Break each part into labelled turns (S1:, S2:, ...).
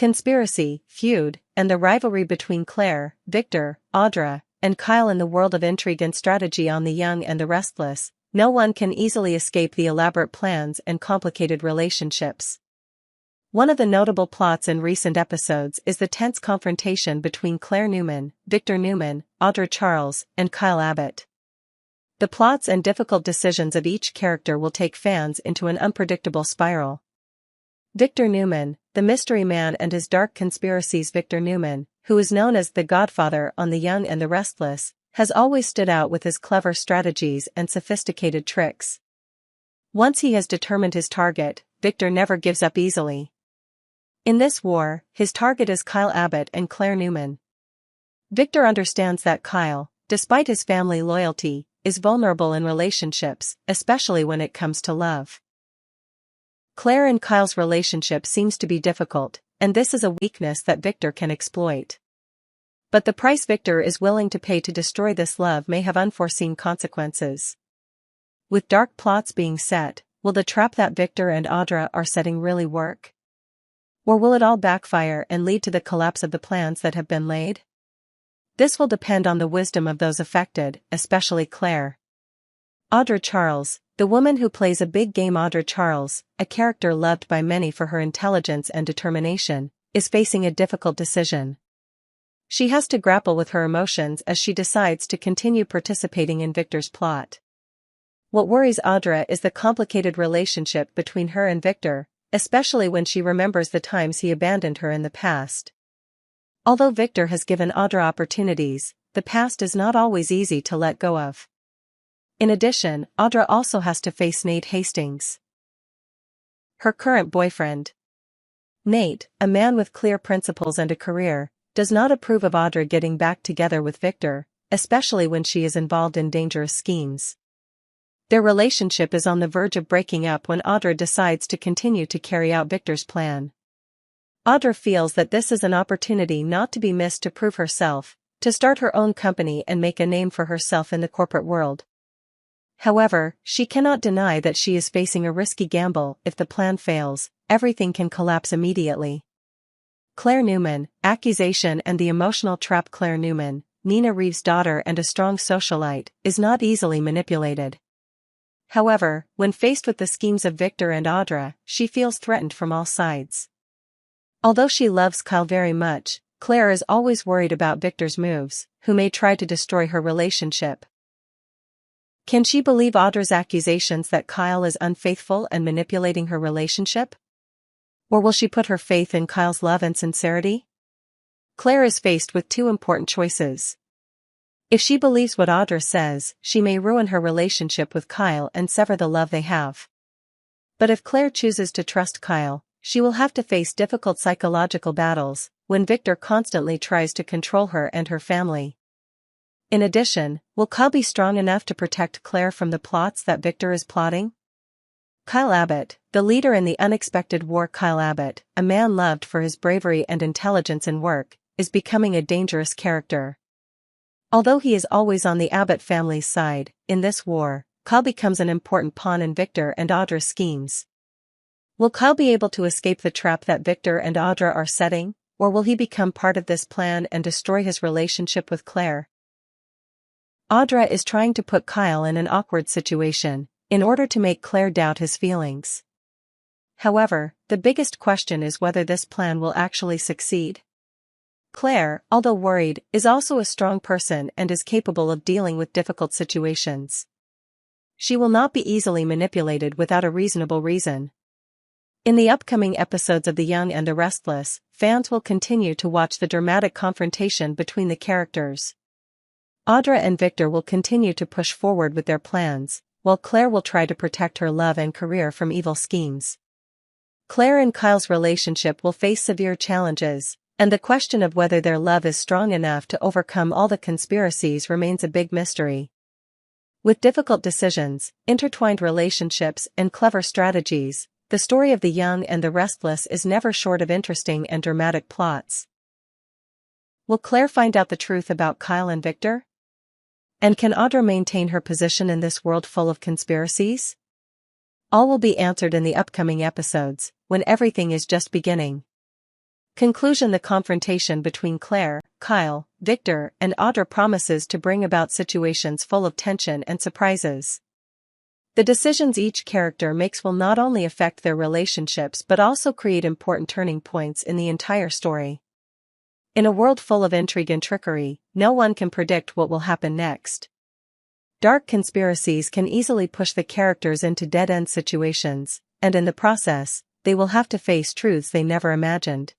S1: conspiracy, feud, and the rivalry between Clare, Victor, Audra, and Kyle in the world of intrigue and strategy on The Young and the Restless, no one can easily escape the elaborate plans and complicated relationships. One of the notable plots in recent episodes is the tense confrontation between Clare Newman, Victor Newman, Audra Charles, and Kyle Abbott. The plots and difficult decisions of each character will take fans into an unpredictable spiral. Victor Newman, the mystery man and his dark conspiracies. Victor Newman, who is known as the Godfather on The Young and the Restless, has always stood out with his clever strategies and sophisticated tricks. Once he has determined his target, Victor never gives up easily. In this war, his target is Kyle Abbott and Clare Newman. Victor understands that Kyle, despite his family loyalty, is vulnerable in relationships, especially when it comes to love. Clare and Kyle's relationship seems to be difficult, and this is a weakness that Victor can exploit. But the price Victor is willing to pay to destroy this love may have unforeseen consequences. With dark plots being set, will the trap that Victor and Audra are setting really work? Or will it all backfire and lead to the collapse of the plans that have been laid? This will depend on the wisdom of those affected, especially Clare. Audra Charles, the woman who plays a big game. Audra Charles, a character loved by many for her intelligence and determination, is facing a difficult decision. She has to grapple with her emotions as she decides to continue participating in Victor's plot. What worries Audra is the complicated relationship between her and Victor, especially when she remembers the times he abandoned her in the past. Although Victor has given Audra opportunities, the past is not always easy to let go of. In addition, Audra also has to face Nate Hastings, her current boyfriend. Nate, a man with clear principles and a career, does not approve of Audra getting back together with Victor, especially when she is involved in dangerous schemes. Their relationship is on the verge of breaking up when Audra decides to continue to carry out Victor's plan. Audra feels that this is an opportunity not to be missed to prove herself, to start her own company and make a name for herself in the corporate world. However, she cannot deny that she is facing a risky gamble. If the plan fails, everything can collapse immediately. Clare Newman, accusation and the emotional trap. Clare Newman, Nina Reeves' daughter and a strong socialite, is not easily manipulated. However, when faced with the schemes of Victor and Audra, she feels threatened from all sides. Although she loves Kyle very much, Clare is always worried about Victor's moves, who may try to destroy her relationship. Can she believe Audra's accusations that Kyle is unfaithful and manipulating her relationship? Or will she put her faith in Kyle's love and sincerity? Clare is faced with two important choices. If she believes what Audra says, she may ruin her relationship with Kyle and sever the love they have. But if Clare chooses to trust Kyle, she will have to face difficult psychological battles, when Victor constantly tries to control her and her family. In addition, will Kyle be strong enough to protect Clare from the plots that Victor is plotting? Kyle Abbott, the leader in the unexpected war. Kyle Abbott, a man loved for his bravery and intelligence in work, is becoming a dangerous character. Although he is always on the Abbott family's side, in this war, Kyle becomes an important pawn in Victor and Audra's schemes. Will Kyle be able to escape the trap that Victor and Audra are setting, or will he become part of this plan and destroy his relationship with Clare? Audra is trying to put Kyle in an awkward situation, in order to make Clare doubt his feelings. However, the biggest question is whether this plan will actually succeed. Clare, although worried, is also a strong person and is capable of dealing with difficult situations. She will not be easily manipulated without a reasonable reason. In the upcoming episodes of The Young and the Restless, fans will continue to watch the dramatic confrontation between the characters. Audra and Victor will continue to push forward with their plans, while Clare will try to protect her love and career from evil schemes. Clare and Kyle's relationship will face severe challenges, and the question of whether their love is strong enough to overcome all the conspiracies remains a big mystery. With difficult decisions, intertwined relationships, and clever strategies, the story of The Young and the Restless is never short of interesting and dramatic plots. Will Clare find out the truth about Kyle and Victor? And can Audra maintain her position in this world full of conspiracies? All will be answered in the upcoming episodes, when everything is just beginning. Conclusion: the confrontation between Clare, Kyle, Victor, and Audra promises to bring about situations full of tension and surprises. The decisions each character makes will not only affect their relationships but also create important turning points in the entire story. In a world full of intrigue and trickery, no one can predict what will happen next. Dark conspiracies can easily push the characters into dead-end situations, and in the process, they will have to face truths they never imagined.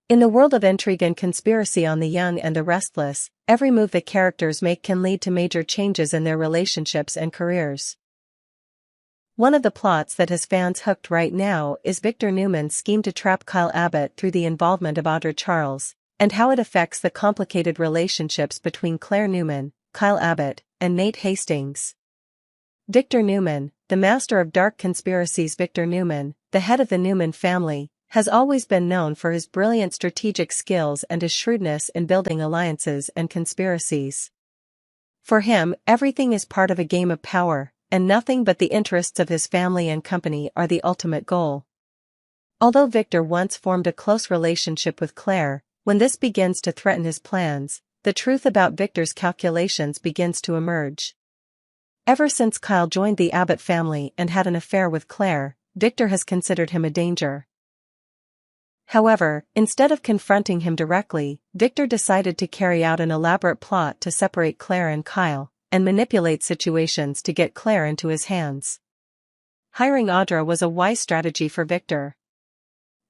S1: In the world of intrigue and conspiracy on The Young and the Restless, every move the characters make can lead to major changes in their relationships and careers. One of the plots that has fans hooked right now is Victor Newman's scheme to trap Kyle Abbott through the involvement of Audra Charles, and how it affects the complicated relationships between Clare Newman, Kyle Abbott, and Nate Hastings. Victor Newman, the master of dark conspiracies. Victor Newman, the head of the Newman family, has always been known for his brilliant strategic skills and his shrewdness in building alliances and conspiracies. For him, everything is part of a game of power, and nothing but the interests of his family and company are the ultimate goal. Although Victor once formed a close relationship with Clare, when this begins to threaten his plans, the truth about Victor's calculations begins to emerge. Ever since Kyle joined the Abbott family and had an affair with Clare, Victor has considered him a danger. However, instead of confronting him directly, Victor decided to carry out an elaborate plot to separate Clare and Kyle, and manipulate situations to get Clare into his hands. Hiring Audra was a wise strategy for Victor.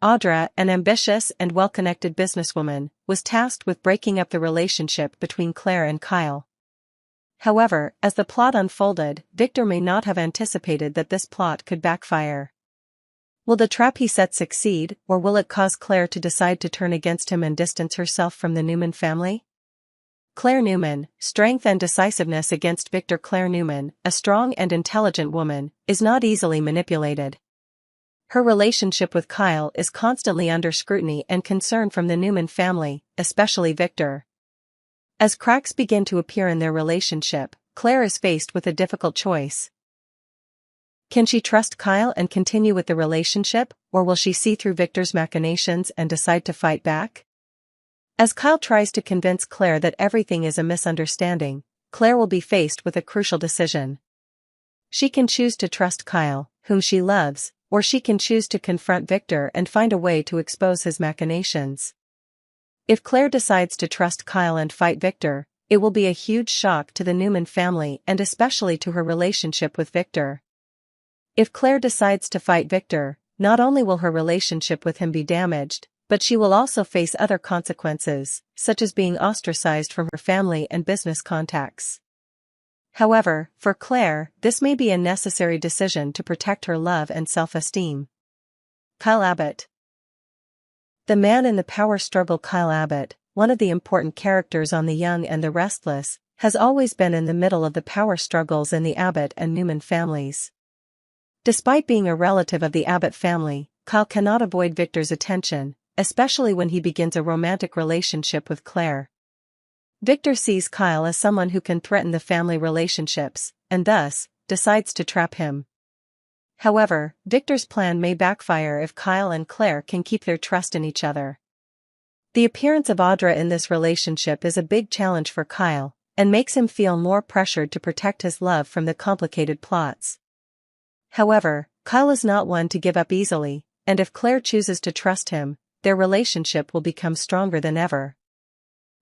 S1: Audra, an ambitious and well-connected businesswoman, was tasked with breaking up the relationship between Clare and Kyle. However, as the plot unfolded, Victor may not have anticipated that this plot could backfire. Will the trap he set succeed, or will it cause Clare to decide to turn against him and distance herself from the Newman family? Clare Newman, strength and decisiveness against Victor. Clare Newman, a strong and intelligent woman, is not easily manipulated. Her relationship with Kyle is constantly under scrutiny and concern from the Newman family, especially Victor. As cracks begin to appear in their relationship, Clare is faced with a difficult choice. Can she trust Kyle and continue with the relationship, or will she see through Victor's machinations and decide to fight back? As Kyle tries to convince Clare that everything is a misunderstanding, Clare will be faced with a crucial decision. She can choose to trust Kyle, whom she loves, or she can choose to confront Victor and find a way to expose his machinations. If Clare decides to trust Kyle and fight Victor, it will be a huge shock to the Newman family and especially to her relationship with Victor. If Clare decides to fight Victor, not only will her relationship with him be damaged, but she will also face other consequences, such as being ostracized from her family and business contacts. However, for Clare, this may be a necessary decision to protect her love and self-esteem. Kyle Abbott. The man in the power struggle. Kyle Abbott, one of the important characters on The Young and the Restless, has always been in the middle of the power struggles in the Abbott and Newman families. Despite being a relative of the Abbott family, Kyle cannot avoid Victor's attention, especially when he begins a romantic relationship with Clare. Victor sees Kyle as someone who can threaten the family relationships, and thus, decides to trap him. However, Victor's plan may backfire if Kyle and Clare can keep their trust in each other. The appearance of Audra in this relationship is a big challenge for Kyle, and makes him feel more pressured to protect his love from the complicated plots. However, Kyle is not one to give up easily, and if Clare chooses to trust him, their relationship will become stronger than ever.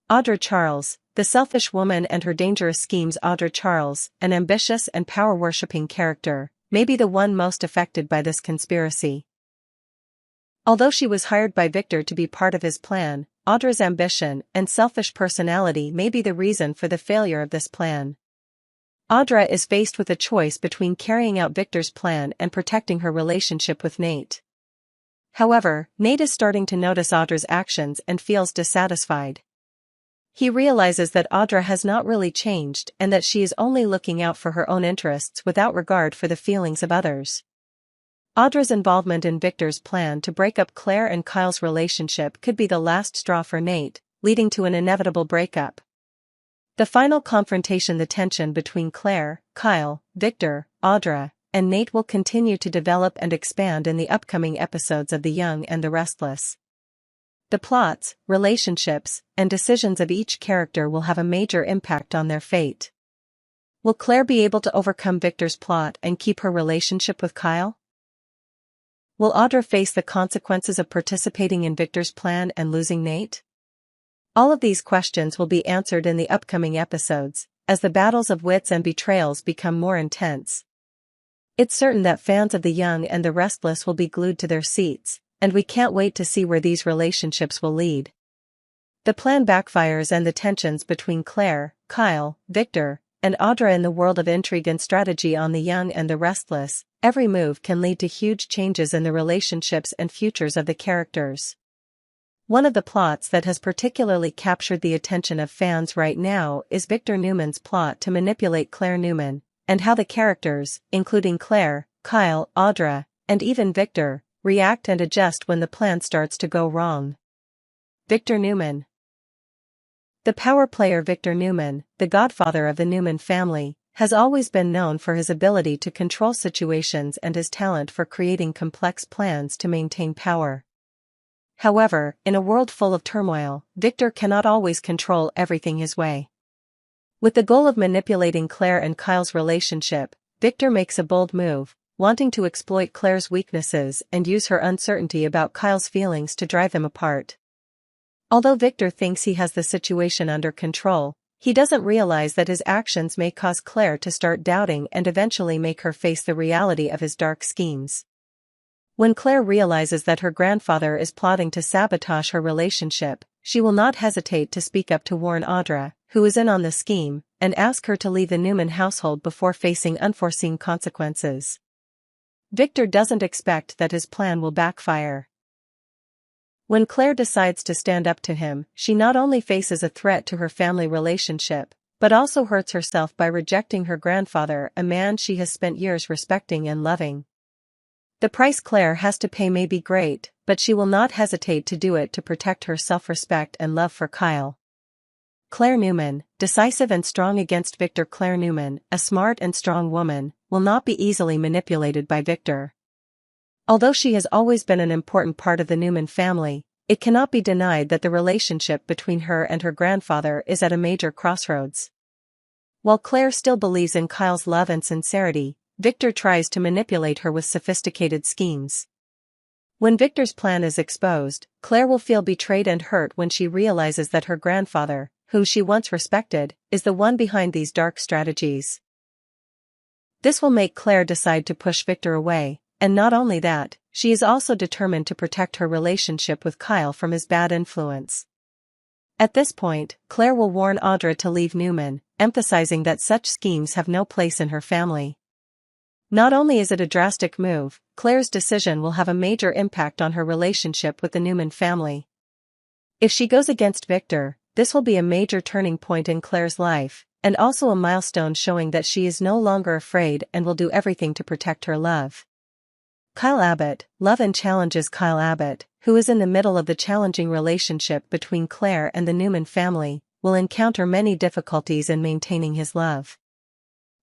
S1: Audra Charles, the selfish woman and her dangerous schemes. Audra Charles, an ambitious and power-worshipping character, may be the one most affected by this conspiracy. Although she was hired by Victor to be part of his plan, Audra's ambition and selfish personality may be the reason for the failure of this plan. Audra is faced with a choice between carrying out Victor's plan and protecting her relationship with Nate. However, Nate is starting to notice Audra's actions and feels dissatisfied. He realizes that Audra has not really changed and that she is only looking out for her own interests without regard for the feelings of others. Audra's involvement in Victor's plan to break up Clare and Kyle's relationship could be the last straw for Nate, leading to an inevitable breakup. The final confrontation. The tension between Clare, Kyle, Victor, Audra, and Nate will continue to develop and expand in the upcoming episodes of The Young and the Restless. The plots, relationships, and decisions of each character will have a major impact on their fate. Will Clare be able to overcome Victor's plot and keep her relationship with Kyle? Will Audra face the consequences of participating in Victor's plan and losing Nate? All of these questions will be answered in the upcoming episodes, as the battles of wits and betrayals become more intense. It's certain that fans of The Young and the Restless will be glued to their seats, and we can't wait to see where these relationships will lead. The plan backfires and the tensions between Clare, Kyle, Victor, and Audra in the world of intrigue and strategy on The Young and the Restless. Every move can lead to huge changes in the relationships and futures of the characters. One of the plots that has particularly captured the attention of fans right now is Victor Newman's plot to manipulate Clare Newman, and how the characters, including Clare, Kyle, Audra, and even Victor, react and adjust when the plan starts to go wrong. Victor Newman. The power player Victor Newman, the godfather of the Newman family, has always been known for his ability to control situations and his talent for creating complex plans to maintain power. However, in a world full of turmoil, Victor cannot always control everything his way. With the goal of manipulating Clare and Kyle's relationship, Victor makes a bold move, wanting to exploit Clare's weaknesses and use her uncertainty about Kyle's feelings to drive them apart. Although Victor thinks he has the situation under control, he doesn't realize that his actions may cause Clare to start doubting and eventually make her face the reality of his dark schemes. When Clare realizes that her grandfather is plotting to sabotage her relationship, she will not hesitate to speak up to warn Audra, who is in on the scheme, and ask her to leave the Newman household before facing unforeseen consequences. Victor doesn't expect that his plan will backfire. When Clare decides to stand up to him, she not only faces a threat to her family relationship, but also hurts herself by rejecting her grandfather, a man she has spent years respecting and loving. The price Clare has to pay may be great, but she will not hesitate to do it to protect her self-respect and love for Kyle. Clare Newman, decisive and strong against Victor. Clare Newman, a smart and strong woman, will not be easily manipulated by Victor. Although she has always been an important part of the Newman family, it cannot be denied that the relationship between her and her grandfather is at a major crossroads. While Clare still believes in Kyle's love and sincerity, Victor tries to manipulate her with sophisticated schemes. When Victor's plan is exposed, Clare will feel betrayed and hurt when she realizes that her grandfather, whom she once respected, is the one behind these dark strategies. This will make Clare decide to push Victor away, and not only that, she is also determined to protect her relationship with Kyle from his bad influence. At this point, Clare will warn Audra to leave Newman, emphasizing that such schemes have no place in her family. Not only is it a drastic move, Clare's decision will have a major impact on her relationship with the Newman family. If she goes against Victor, this will be a major turning point in Clare's life, and also a milestone showing that she is no longer afraid and will do everything to protect her love. Kyle Abbott, love and challenges. Kyle Abbott, who is in the middle of the challenging relationship between Clare and the Newman family, will encounter many difficulties in maintaining his love.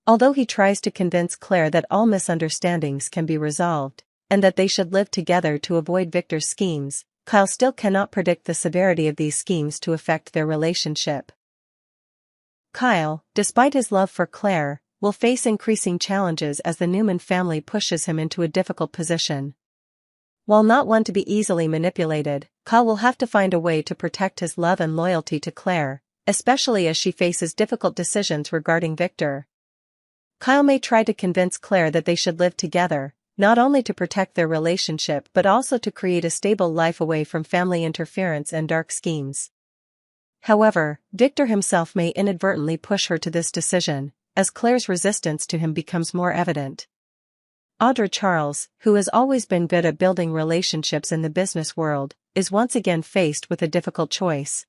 S1: Although he tries to convince Clare that all misunderstandings can be resolved, and that they should live together to avoid Victor's schemes, Kyle still cannot predict the severity of these schemes to affect their relationship. Kyle, despite his love for Clare, will face increasing challenges as the Newman family pushes him into a difficult position. While not one to be easily manipulated, Kyle will have to find a way to protect his love and loyalty to Clare, especially as she faces difficult decisions regarding Victor. Kyle may try to convince Clare that they should live together, not only to protect their relationship but also to create a stable life away from family interference and dark schemes. However, Victor himself may inadvertently push her to this decision, as Clare's resistance to him becomes more evident. Audra Charles, who has always been good at building relationships in the business world, is once again faced with a difficult choice.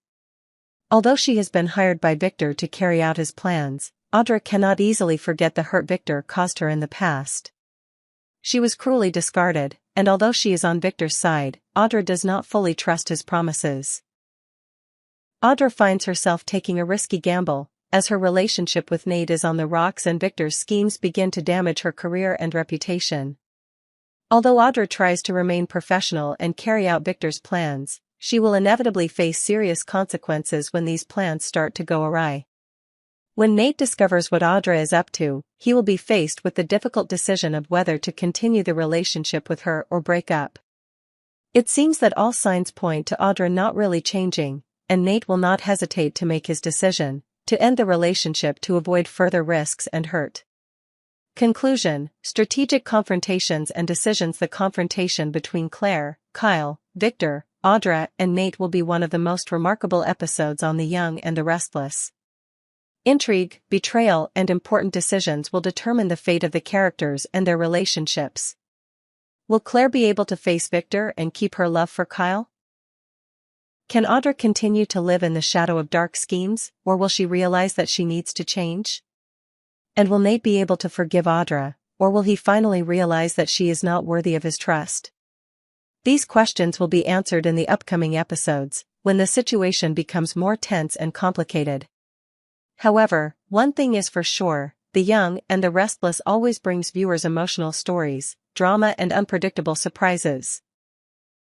S1: Although she has been hired by Victor to carry out his plans, Audra cannot easily forget the hurt Victor caused her in the past. She was cruelly discarded, and although she is on Victor's side, Audra does not fully trust his promises. Audra finds herself taking a risky gamble, as her relationship with Nate is on the rocks and Victor's schemes begin to damage her career and reputation. Although Audra tries to remain professional and carry out Victor's plans, she will inevitably face serious consequences when these plans start to go awry. When Nate discovers what Audra is up to, he will be faced with the difficult decision of whether to continue the relationship with her or break up. It seems that all signs point to Audra not really changing, and Nate will not hesitate to make his decision to end the relationship to avoid further risks and hurt. Conclusion: strategic confrontations and decisions. The confrontation between Clare, Kyle, Victor, Audra, and Nate will be one of the most remarkable episodes on The Young and the Restless. Intrigue, betrayal, and important decisions will determine the fate of the characters and their relationships. Will Clare be able to face Victor and keep her love for Kyle? Can Audra continue to live in the shadow of dark schemes, or will she realize that she needs to change? And will Nate be able to forgive Audra, or will he finally realize that she is not worthy of his trust? These questions will be answered in the upcoming episodes, when the situation becomes more tense and complicated. However, one thing is for sure: The Young and the Restless always brings viewers emotional stories, drama, and unpredictable surprises.